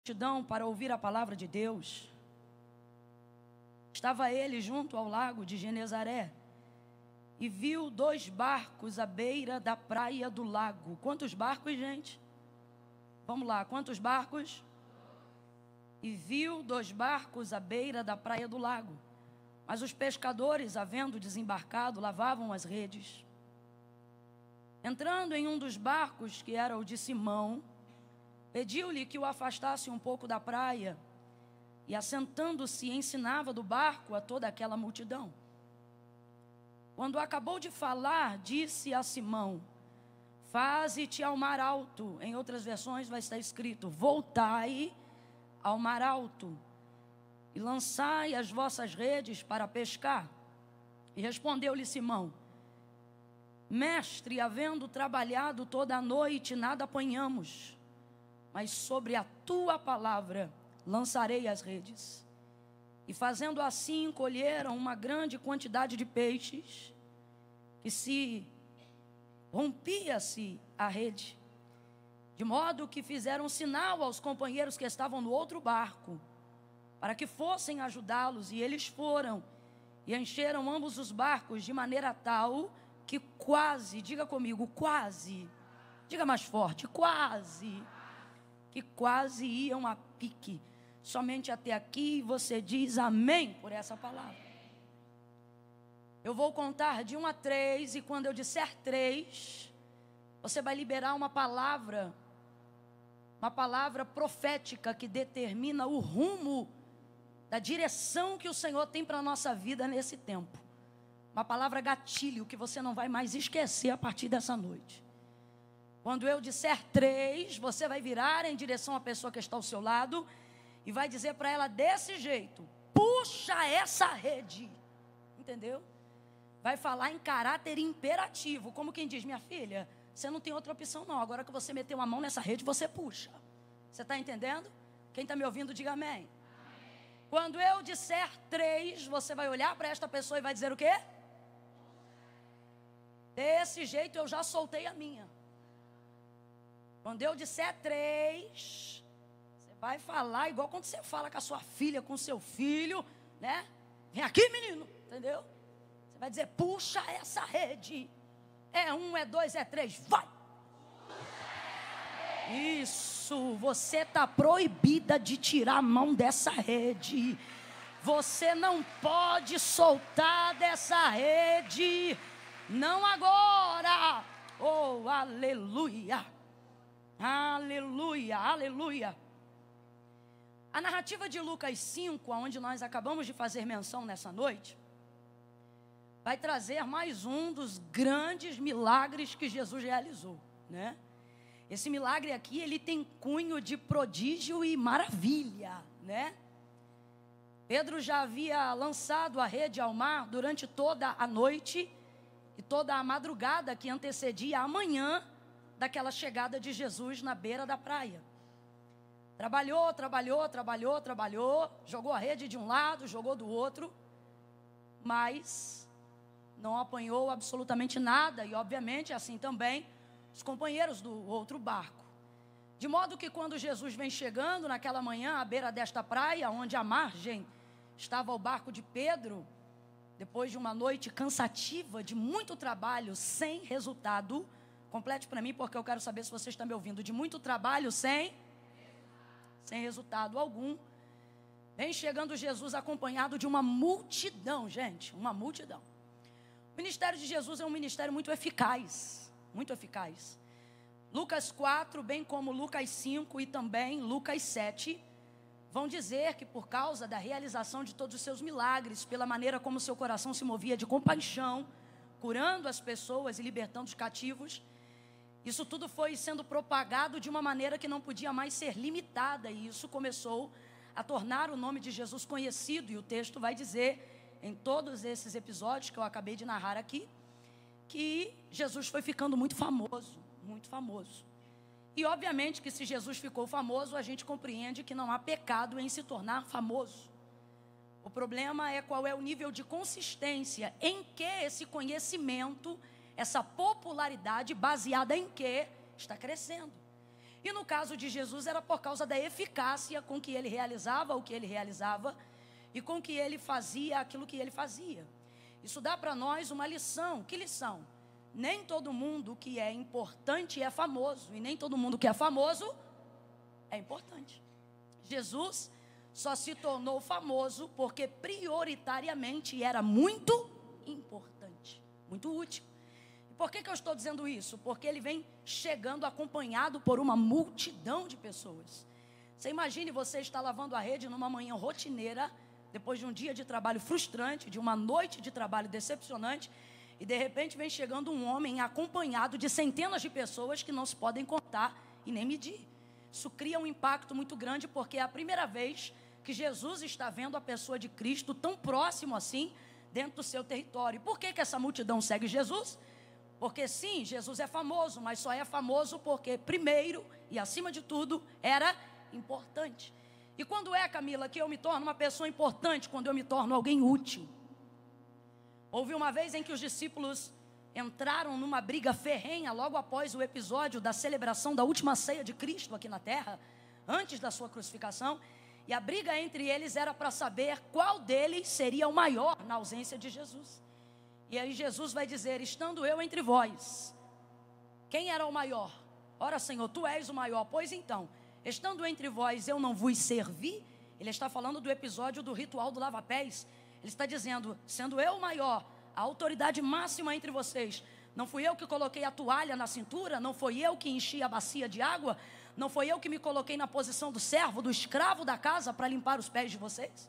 multidão para ouvir a palavra de Deus. Estava ele junto ao lago de Genezaré e viu 2 barcos à beira da praia do lago. Quantos barcos, gente? Vamos lá, quantos barcos? E viu 2 barcos à beira da praia do lago. Mas os pescadores, havendo desembarcado, lavavam as redes. Entrando em um dos barcos, que era o de Simão, pediu-lhe que o afastasse um pouco da praia, e assentando-se ensinava do barco a toda aquela multidão. Quando acabou de falar, disse a Simão: faze-te ao mar alto. Em outras versões vai estar escrito: voltai ao mar alto e lançai as vossas redes para pescar. E respondeu-lhe Simão: mestre, havendo trabalhado toda a noite, nada apanhamos, mas sobre a tua palavra lançarei as redes. E fazendo assim, colheram uma grande quantidade de peixes, que se rompia-se a rede, de modo que fizeram sinal aos companheiros que estavam no outro barco, para que fossem ajudá-los, e eles foram, e encheram ambos os barcos, de maneira tal que quase, diga comigo, quase, diga mais forte, quase, que quase iam a pique. Somente até aqui você diz amém por essa palavra. Eu vou contar de 1 a 3, e quando eu disser 3, você vai liberar uma palavra profética que determina o rumo da direção que o Senhor tem para a nossa vida nesse tempo. Uma palavra gatilho que você não vai mais esquecer a partir dessa noite. Quando eu disser 3, você vai virar em direção à pessoa que está ao seu lado e vai dizer para ela desse jeito: puxa essa rede. Entendeu? Vai falar em caráter imperativo, como quem diz: minha filha, você não tem outra opção não, agora que você meteu a mão nessa rede, você puxa. Você está entendendo? Quem está me ouvindo, diga amém. Quando eu disser 3, você vai olhar para esta pessoa e vai dizer o quê? Desse jeito eu já soltei a minha. Quando eu disser 3, você vai falar igual quando você fala com a sua filha, com o seu filho, né? Vem aqui, menino, entendeu? Você vai dizer: puxa essa rede. É 1, é 2, é 3, vai. Isso, você está proibida de tirar a mão dessa rede. Você não pode soltar dessa rede. Não agora. Oh, aleluia. Aleluia, aleluia. A narrativa de Lucas 5, onde nós acabamos de fazer menção nessa noite, vai trazer mais um dos grandes milagres que Jesus realizou, né? Esse milagre aqui, ele tem cunho de prodígio e maravilha, né? Pedro já havia lançado a rede ao mar durante toda a noite e toda a madrugada que antecedia a manhã daquela chegada de Jesus na beira da praia. Trabalhou, jogou a rede de um lado, jogou do outro, mas não apanhou absolutamente nada, e obviamente assim também os companheiros do outro barco. De modo que quando Jesus vem chegando naquela manhã à beira desta praia, onde à margem estava o barco de Pedro, depois de uma noite cansativa, de muito trabalho, sem resultado, complete para mim porque eu quero saber se você está me ouvindo, de muito trabalho sem resultado algum, vem chegando Jesus acompanhado de uma multidão, gente, uma multidão. O ministério de Jesus é um ministério muito eficaz, muito eficaz. Lucas 4, bem como Lucas 5 e também Lucas 7, vão dizer que por causa da realização de todos os seus milagres, pela maneira como seu coração se movia de compaixão, curando as pessoas e libertando os cativos, isso tudo foi sendo propagado de uma maneira que não podia mais ser limitada, e isso começou a tornar o nome de Jesus conhecido, e o texto vai dizer, em todos esses episódios que eu acabei de narrar aqui, que Jesus foi ficando muito famoso, muito famoso. E obviamente que se Jesus ficou famoso, a gente compreende que não há pecado em se tornar famoso. O problema é qual é o nível de consistência em que esse conhecimento, essa popularidade baseada em que está crescendo. E no caso de Jesus era por causa da eficácia com que ele realizava o que ele realizava e com que ele fazia aquilo que ele fazia. Isso dá para nós uma lição. Que lição? Nem todo mundo que é importante é famoso, e nem todo mundo que é famoso é importante. Jesus só se tornou famoso porque prioritariamente era muito importante, muito útil. E por que eu estou dizendo isso? Porque ele vem chegando acompanhado por uma multidão de pessoas. Você imagine você estar lavando a rede numa manhã rotineira, depois de um dia de trabalho frustrante, de uma noite de trabalho decepcionante, e de repente vem chegando um homem acompanhado de centenas de pessoas que não se podem contar e nem medir. Isso cria um impacto muito grande, porque é a primeira vez que Jesus está vendo a pessoa de Cristo tão próximo assim, dentro do seu território. Por que essa multidão segue Jesus? Porque sim, Jesus é famoso, mas só é famoso porque primeiro e acima de tudo era importante. E quando é, Camila, que eu me torno uma pessoa importante? Quando eu me torno alguém útil. Houve uma vez em que os discípulos entraram numa briga ferrenha logo após o episódio da celebração da última ceia de Cristo aqui na terra, antes da sua crucificação, e a briga entre eles era para saber qual deles seria o maior na ausência de Jesus. E aí Jesus vai dizer: estando eu entre vós, quem era o maior? Ora, Senhor, tu és o maior. Pois então, estando entre vós, eu não vos servi. Ele está falando do episódio do ritual do lava-pés. Ele está dizendo: sendo eu o maior, a autoridade máxima entre vocês, não fui eu que coloquei a toalha na cintura, não foi eu que enchi a bacia de água, não foi eu que me coloquei na posição do servo, do escravo da casa para limpar os pés de vocês?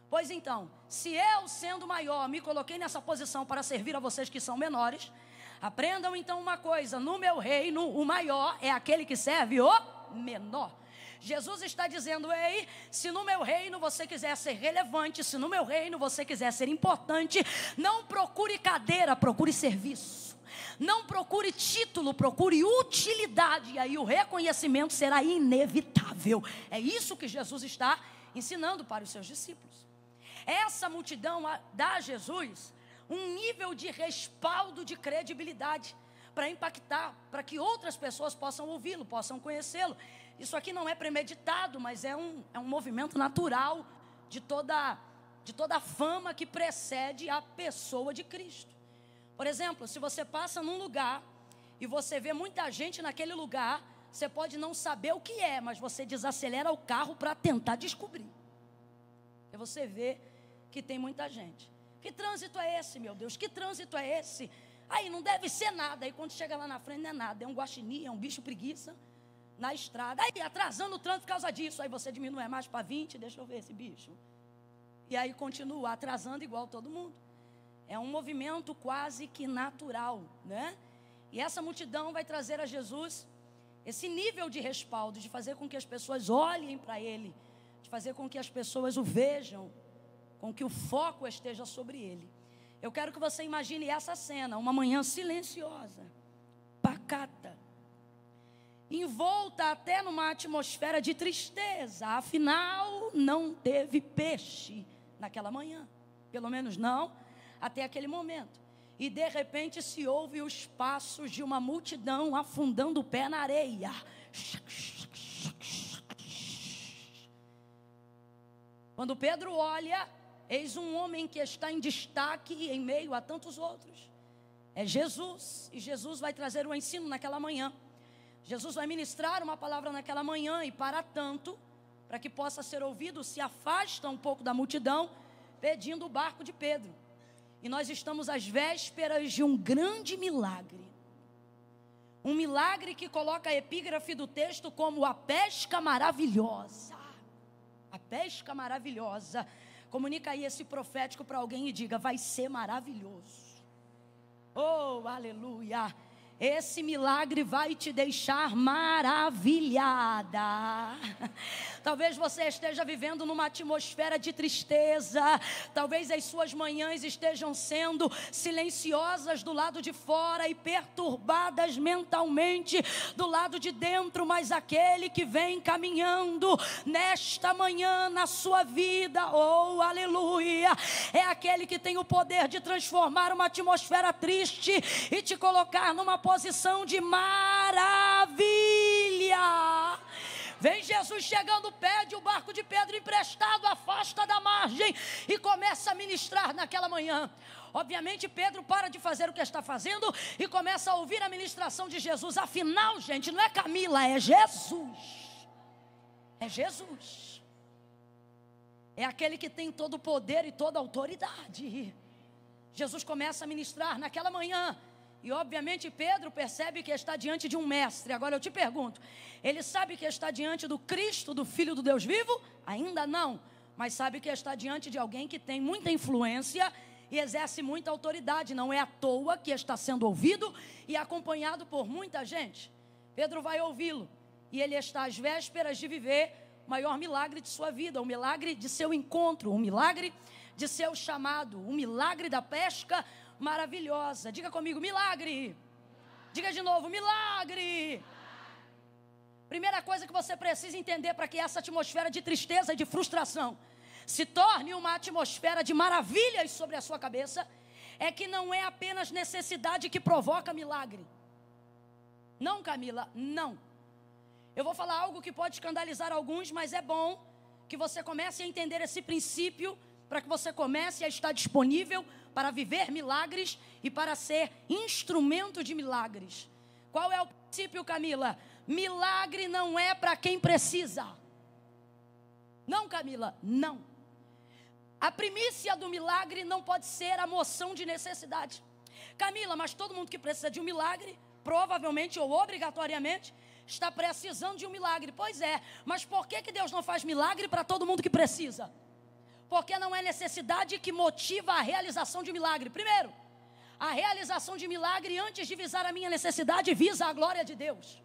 Pois então, se eu, sendo maior, me coloquei nessa posição para servir a vocês que são menores, aprendam então uma coisa: no meu reino, o maior é aquele que serve o menor. Jesus está dizendo: ei, se no meu reino você quiser ser relevante, se no meu reino você quiser ser importante, não procure cadeira, procure serviço. Não procure título, procure utilidade, e aí o reconhecimento será inevitável. É isso que Jesus está ensinando para os seus discípulos. Essa multidão dá a Jesus um nível de respaldo, de credibilidade, para impactar, para que outras pessoas possam ouvi-lo, possam conhecê-lo. Isso aqui não é premeditado, mas é um movimento natural de toda a fama que precede a pessoa de Cristo. Por exemplo, se você passa num lugar e você vê muita gente naquele lugar, você pode não saber o que é, mas você desacelera o carro para tentar descobrir. E você vê que tem muita gente. Que trânsito é esse, meu Deus? Que trânsito é esse? Aí não deve ser nada. Aí quando chega lá na frente não é nada, é um guaxinim, é um bicho preguiça na estrada. Aí atrasando o trânsito por causa disso. Aí você diminui mais para 20, deixa eu ver esse bicho. E aí continua atrasando igual todo mundo. É um movimento quase que natural, né? E essa multidão vai trazer a Jesus esse nível de respaldo, de fazer com que as pessoas olhem para Ele, de fazer com que as pessoas o vejam, com que o foco esteja sobre Ele. Eu quero que você imagine essa cena, uma manhã silenciosa, pacata, envolta até numa atmosfera de tristeza. Afinal, não teve peixe naquela manhã, pelo menos não até aquele momento. E de repente se ouve os passos de uma multidão afundando o pé na areia. Quando Pedro olha, eis um homem que está em destaque em meio a tantos outros. É Jesus. E Jesus vai trazer um ensino naquela manhã. Jesus vai ministrar uma palavra naquela manhã. E para tanto, para que possa ser ouvido, se afasta um pouco da multidão, pedindo o barco de Pedro. E nós estamos às vésperas de um grande milagre. Um milagre que coloca a epígrafe do texto como a pesca maravilhosa. A pesca maravilhosa. Comunica aí esse profético para alguém e diga: vai ser maravilhoso. Oh, aleluia. Esse milagre vai te deixar maravilhada. Talvez você esteja vivendo numa atmosfera de tristeza. Talvez as suas manhãs estejam sendo silenciosas do lado de fora e perturbadas mentalmente do lado de dentro. Mas aquele que vem caminhando nesta manhã na sua vida, oh aleluia, é aquele que tem o poder de transformar uma atmosfera triste e te colocar numa posição de maravilha. Aleluia! Vem Jesus chegando, pede o barco de Pedro emprestado, afasta da margem e começa a ministrar naquela manhã. Obviamente Pedro para de fazer o que está fazendo e começa a ouvir a ministração de Jesus. Afinal, gente, não é Camila, é Jesus. É Jesus. É aquele que tem todo o poder e toda a autoridade. Jesus começa a ministrar naquela manhã. E obviamente Pedro percebe que está diante de um mestre. Agora eu te pergunto, ele sabe que está diante do Cristo, do Filho do Deus vivo? Ainda não, mas sabe que está diante de alguém que tem muita influência e exerce muita autoridade. Não é à toa que está sendo ouvido e acompanhado por muita gente. Pedro vai ouvi-lo e ele está às vésperas de viver o maior milagre de sua vida, o milagre de seu encontro, o milagre de seu chamado, o milagre da pesca maravilhosa. Diga comigo, milagre. Diga de novo, milagre. Primeira coisa que você precisa entender para que essa atmosfera de tristeza e de frustração se torne uma atmosfera de maravilhas sobre a sua cabeça, é que não é apenas necessidade que provoca milagre. Não, Camila, não. Eu vou falar algo que pode escandalizar alguns, mas é bom que você comece a entender esse princípio, para que você comece a estar disponível para viver milagres e para ser instrumento de milagres. Qual é o princípio, Camila? Milagre não é para quem precisa. Não, Camila, não. A primícia do milagre não pode ser a moção de necessidade. Camila, mas todo mundo que precisa de um milagre, provavelmente ou obrigatoriamente, está precisando de um milagre. Pois é, mas por que Deus não faz milagre para todo mundo que precisa? Porque não é necessidade que motiva a realização de milagre. Primeiro, a realização de milagre, antes de visar a minha necessidade, visa a glória de Deus.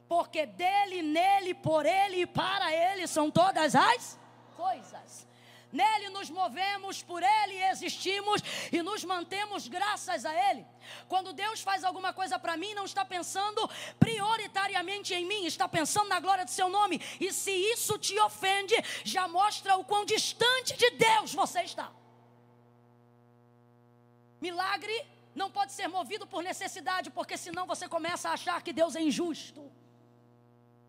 Porque dele, nele, por ele e para ele são todas as coisas. Nele nos movemos, por ele existimos e nos mantemos graças a ele. Quando Deus faz alguma coisa para mim, não está pensando prioritariamente em mim, está pensando na glória do seu nome. E se isso te ofende, já mostra o quão distante de Deus você está. Milagre não pode ser movido por necessidade, porque senão você começa a achar que Deus é injusto.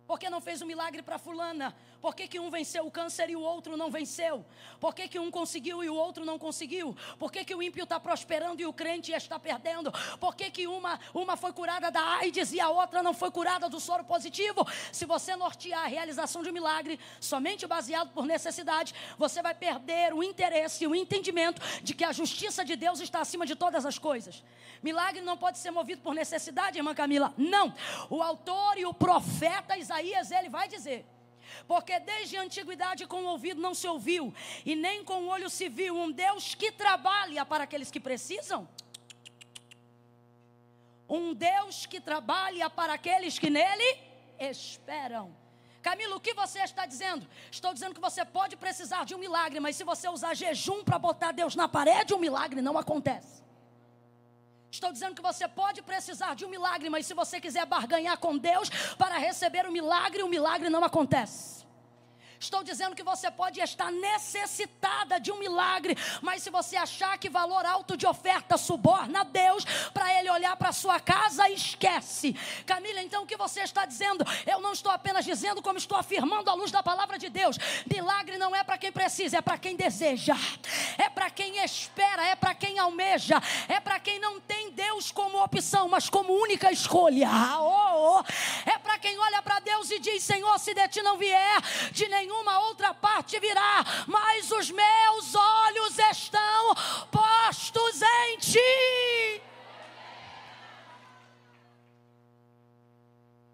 Por que não fez um milagre para fulana? Por que um venceu o câncer e o outro não venceu? Por que um conseguiu e o outro não conseguiu? Por que o ímpio está prosperando e o crente está perdendo? Por que uma foi curada da AIDS e a outra não foi curada do soro positivo? Se você nortear a realização de um milagre somente baseado por necessidade, você vai perder o interesse e o entendimento de que a justiça de Deus está acima de todas as coisas. Milagre não pode ser movido por necessidade, irmã Camila. Não. O autor e o profeta Isaías, ele vai dizer: porque desde a antiguidade com o ouvido não se ouviu, e nem com o olho se viu, um Deus que trabalha para aqueles que precisam. Um Deus que trabalha para aqueles que nele esperam. Camila, o que você está dizendo? Estou dizendo que você pode precisar de um milagre, mas se você usar jejum para botar Deus na parede, um milagre não acontece. Estou dizendo que você pode precisar de um milagre, mas se você quiser barganhar com Deus para receber o milagre não acontece. Estou dizendo que você pode estar necessitada de um milagre, mas se você achar que valor alto de oferta suborna a Deus, para Ele olhar para a sua casa, esquece. Camila, então o que você está dizendo? Eu não estou apenas dizendo, como estou afirmando à luz da palavra de Deus. Milagre não é para quem precisa, é para quem deseja. É para quem espera, é para quem almeja. É para quem não tem Deus como opção, mas como única escolha. É para quem olha para Deus e diz: Senhor, se de ti não vier, de nenhuma outra parte virá, mas os meus olhos estão postos em ti.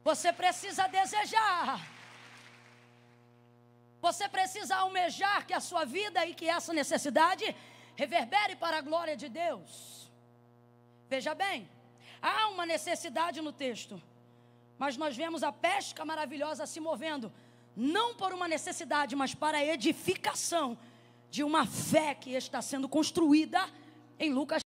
Você precisa desejar. Você precisa almejar que a sua vida e que essa necessidade reverbere para a glória de Deus. Veja bem, há uma necessidade no texto, mas nós vemos a pesca maravilhosa se movendo, não por uma necessidade, mas para a edificação de uma fé que está sendo construída em Lucas